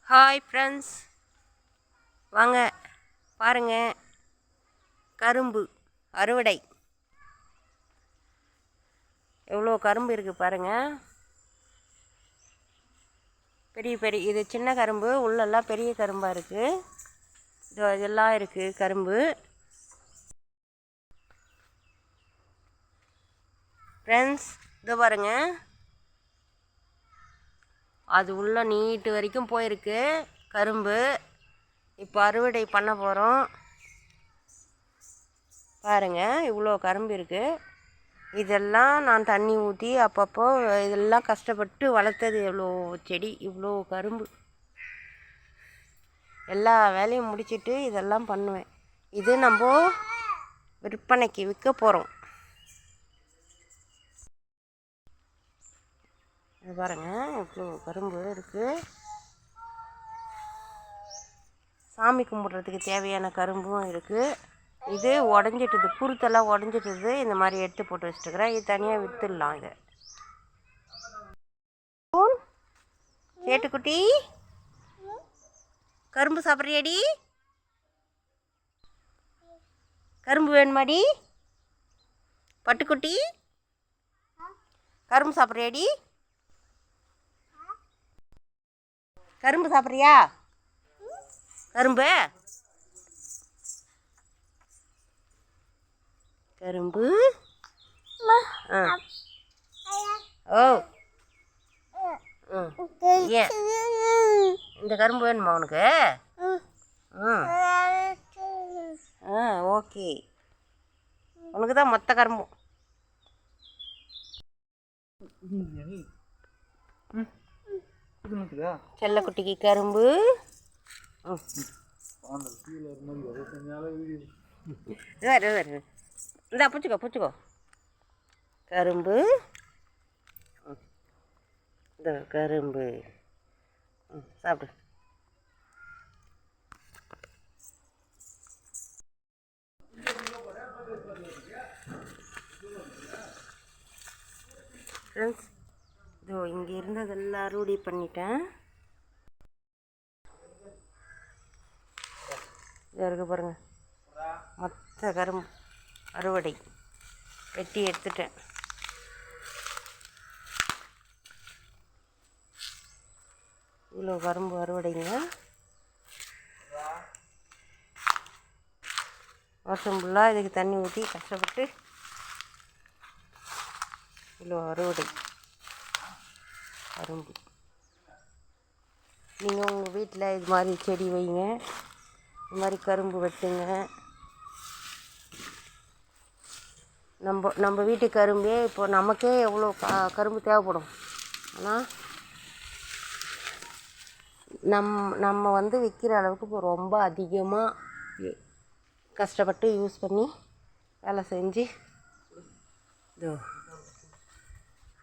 Hi friends, வாங்க பாருங்கள். கரும்பு அறுவடை. எவ்வளோ கரும்பு இருக்குது பாருங்கள். பெரிய பெரிய இது சின்ன கரும்பு, உள்ளெல்லாம் பெரிய கரும்பாக இருக்குது. இதெல்லாம் இருக்குது கரும்பு. ஃப்ரெண்ட்ஸ், இதோ பாருங்கள். அது உள்ள நீட்டு வரைக்கும் போயிருக்கு கரும்பு. இப்போ அறுவடை பண்ண போகிறோம். பாருங்கள், இவ்வளோ கரும்பு இருக்குது. இதெல்லாம் நான் தண்ணி ஊற்றி அப்பப்போ இதெல்லாம் கஷ்டப்பட்டு வளர்த்தது. எவ்வளோ செடி, இவ்வளோ கரும்பு. எல்லா வேலையும் முடிச்சுட்டு இதெல்லாம் பண்ணுவேன். இது நம்ம விற்பனைக்கு விற்க போகிறோம். இது பாருங்கள், இவ்வளோ கரும்பு இருக்குது. சாமி கும்பிட்றதுக்கு தேவையான கரும்பும் இருக்குது. இது உடஞ்சிட்டுது, குருத்தெல்லாம் உடஞ்சிட்டுது. இந்த மாதிரி எடுத்து போட்டு வச்சுட்டுக்கிறேன். இது தனியாக விற்றுடலாம். இதை சேட்டுக்குட்டி, கரும்பு சாப்பிட்றியாடி? கரும்பு வேணுமாடி? பட்டுக்குட்டி, கரும்பு சாப்பிட்றியாடி? கரும்பு சாப்பிட்றியா? கரும்பு கரும்பு ஓ ஏன் இந்த கரும்பு வேணுமா உனக்கு? ஓகே, உனக்கு தான் மொத்த கரும்பும். செல்லக்குட்டிக்கு கரும்பு. இந்தா பிடிச்சிக்கோ. கரும்பு, இந்த கரும்பு சாப்பிடு. ஃப்ரெண்ட்ஸ், இதோ இங்கே இருந்ததெல்லாம் அறுவடை பண்ணிட்டேன். இதாக இருக்குது பாருங்கள், மொத்த கரும்பு அறுவடை வெட்டி எடுத்துட்டேன். இவ்வளோ கரும்பு அறுவடைங்க. வருஷம் ஃபுல்லாக இதுக்கு தண்ணி ஊற்றி கஷ்டப்பட்டு இவ்வளோ அறுவடை கரும்பு. நீங்கள் உங்கள் வீட்டில் இது மாதிரி செடி வைங்க, இது மாதிரி கரும்பு வெட்டுங்க. நம்ம வீட்டு கரும்பே இப்போ நமக்கே எவ்வளோ கரும்பு தேவைப்படும். ஆனால் நம்ம வந்து விற்கிற அளவுக்கு இப்போ ரொம்ப அதிகமாக கஷ்டப்பட்டு யூஸ் பண்ணி வேலை செஞ்சு இதோ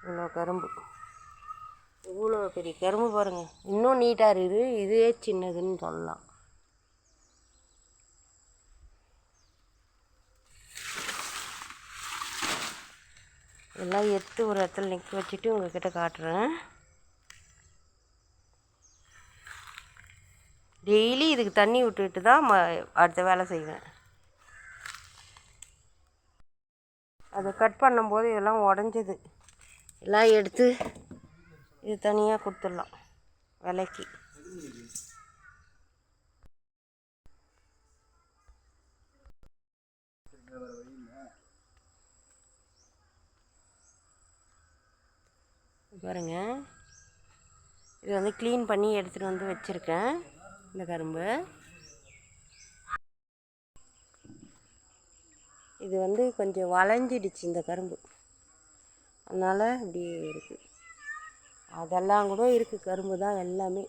இவ்வளோ கரும்பு, இவ்வளோ பெரிய கரும்பு பாருங்கள். இன்னும் நீட்டாக இருக்குது. இதுவே சின்னதுன்னு சொல்லலாம். எல்லாம் எடுத்து ஒரு இடத்துல நிற்க வச்சுட்டு உங்கள்கிட்ட காட்டுறேன். டெய்லி இதுக்கு தண்ணி விட்டுட்டு தான் அடுத்த வேலை செய்வேன். அதை கட் பண்ணும்போது இதெல்லாம் உடஞ்சது. எல்லாம் எடுத்து இது தனியாக கொடுத்துடலாம் விலைக்கு. பாருங்க, இது வந்து க்ளீன் பண்ணி எடுத்துகிட்டு வந்து வச்சுருக்கேன். இந்த கரும்பு இது வந்து கொஞ்சம் வளைஞ்சிடுச்சு இந்த கரும்பு, அதனால் இப்படி இருக்குது. அதெல்லாம் கூட இருக்குது கரும்பு தான் எல்லாமே.